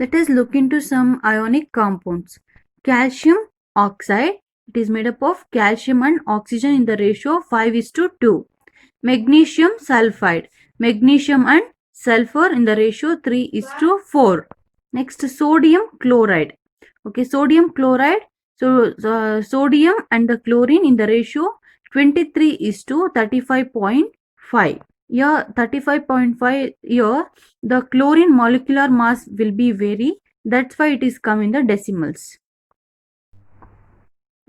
Let us look into some ionic compounds. Calcium oxide, it is made up of calcium and oxygen in the ratio 5:2. Magnesium sulfide, magnesium and sulfur in the ratio 3:4. Next, sodium chloride. Okay, sodium chloride. So sodium and the chlorine in the ratio 23:35.5. Here 35.5, here the chlorine molecular mass will be vary. That's why it is come in the decimals.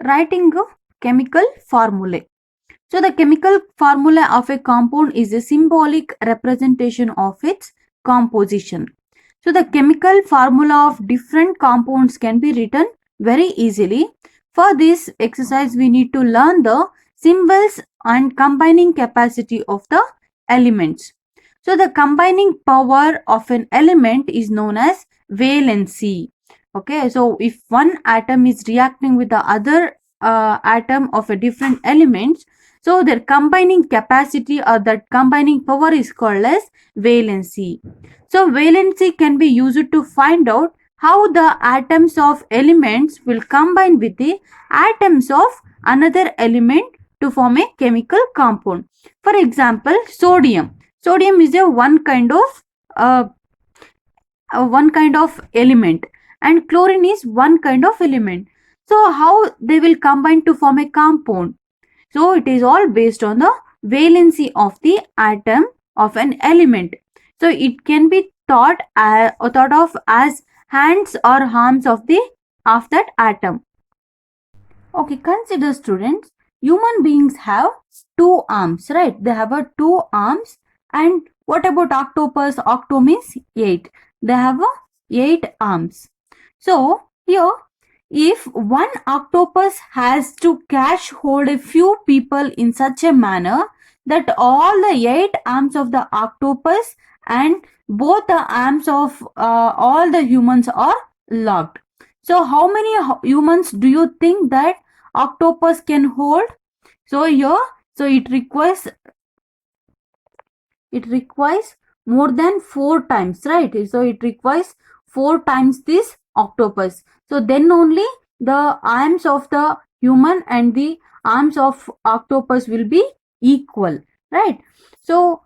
Writing a chemical formulae. So the chemical formula of a compound is a symbolic representation of its composition. So the chemical formula of different compounds can be written very easily. For this exercise, we need to learn the symbols and combining capacity of the elements. So the combining power of an element is known as valency. Okay, so if one atom is reacting with the other atom of a different element, so their combining capacity or that combining power is called as valency. So valency can be used to find out how the atoms of elements will combine with the atoms of another element to form a chemical compound. For example, sodium. Sodium is a one kind of element, and chlorine is one kind of element. So how they will combine to form a compound? So it is all based on the valency of the atom of an element. So it can be thought of as hands or arms of that atom. Okay, consider students. Human beings have two arms, right? They have two arms. And what about octopus? Octo means 8. They have 8 arms. So here, if one octopus has to catch hold a few people in such a manner that all the 8 arms of the octopus and both the arms of all the humans are locked. So how many humans do you think that octopus can hold? So here, so it requires more than 4 times, right? So it requires 4 times this octopus. So then only the arms of the human and the arms of octopus will be equal, right? So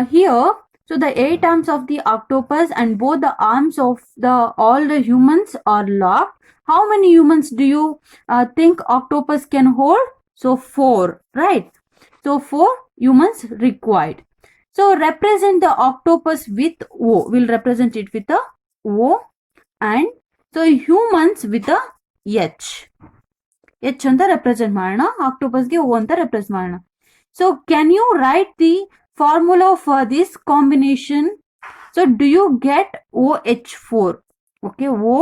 here, so the 8 arms of the octopus and both the arms of all the humans are locked. How many humans do you think octopus can hold? So 4, right? So 4 humans required. So represent the octopus with O. We'll represent it with a O, and so humans with a H. H anta represent ಮಾಡೋಣ, octopus ಗೆ O anta represent ಮಾಡೋಣ. So can you write the formula for this combination? So do you get OH4? Okay, O.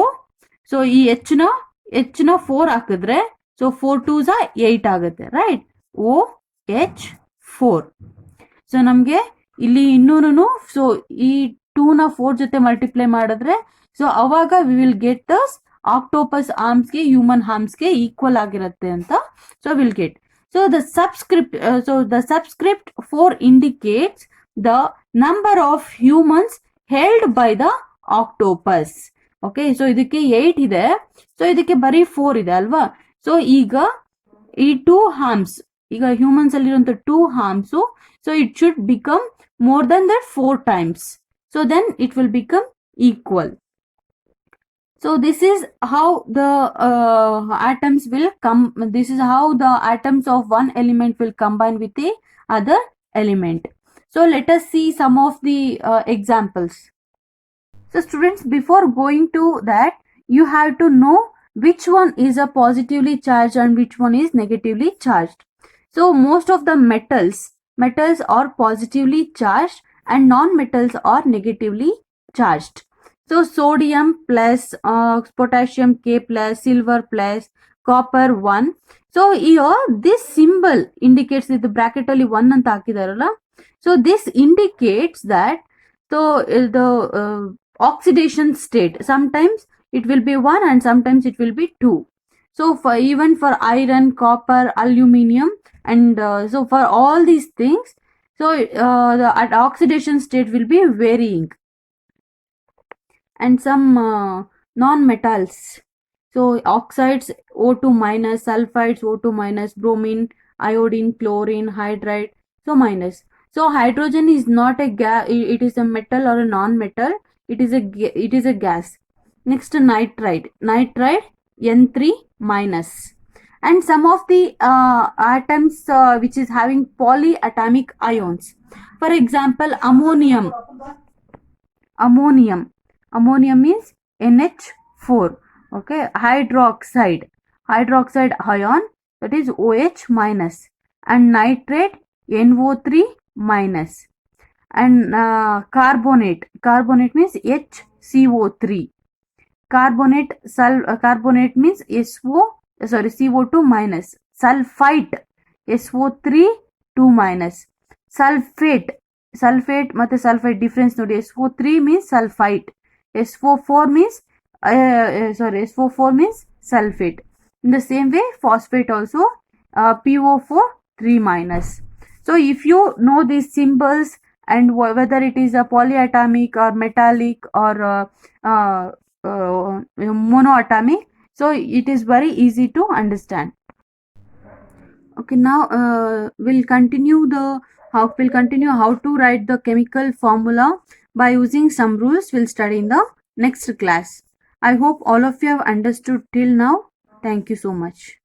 So ಈ H ನ 4 ಹಾಕಿದ್ರೆ so 4 2s are 8 ಆಗುತ್ತೆ, right? OH4. So ನಮಗೆ ಇಲ್ಲಿ ಇನ್ನೂನು so ಈ 2 ನ 4 ಜೊತೆ ಮಲ್ಟಿಪ್ಲೈ ಮಾಡಿದ್ರೆ ಸೊ ಅವಾಗ we will get the octopus ಆರ್ಮ್ಸ್ಗೆ ಹ್ಯೂಮನ್ ಆರ್ಮ್ಸ್ಗೆ ಈಕ್ವಲ್ ಆಗಿರುತ್ತೆ ಅಂತ. So will get so the subscript 4 indicates the number of humans held by the octopus. Okay, so ಇದಕ್ಕೆ 8 ಇದೆ, ಸೊ ಇದಕ್ಕೆ ಬರೀ 4 ಇದೆ ಅಲ್ವಾ. ಸೊ ಈಗ ಈ 2 ಆರ್ಮ್ಸ್, ಈಗ ಹ್ಯೂಮನ್ಸ್ ಅಲ್ಲಿರುವಂತ 2 arms, so it should become more than that 4 times. So then it will become equal. So this is how the atoms will come. This is how the atoms of one element will combine with the other element. So let us see some of the examples. So students, before going to that, you have to know which one is a positively charged and which one is negatively charged. So most of the metals are positively charged and non-metals are negatively charged. So sodium plus, potassium K plus, silver plus, copper 1. So here this symbol indicates that the bracket ಅಲ್ಲಿ 1 ಅಂತ ಹಾಕಿದಾರಲ್ಲ. So this indicates that so the oxidation state, sometimes it will be 1 and sometimes it will be 2. So even for iron, copper, aluminum, and so for all these things, so the oxidation state will be varying. and some non-metals. So oxides O2 minus, sulfides O2 minus, bromine, iodine, chlorine, hydride, so minus. So hydrogen is not a gas, it is a metal or a non-metal, it is a gas. Next nitride, N3 minus. And some of the atoms which is having polyatomic ions. For example, ammonium. Ammonium means NH4. Okay, hydroxide ion, that is OH minus, and nitrate NO3 minus, and carbonate means HCO3. Carbonate means CO2 minus. Sulfite SO3 2 minus. Sulfate ಮತ್ತೆ sulfite difference ನೋಡಿ. SO3 means sulfite, SO4 means SO4 means sulfate. In the same way, phosphate also PO4 3 minus. So if you know these symbols and whether it is a polyatomic or metallic or monoatomic, so it is very easy to understand. Okay, now we'll continue how to write the chemical formula by using some rules. We'll study in the next class. I hope all of you have understood till now. Thank you so much.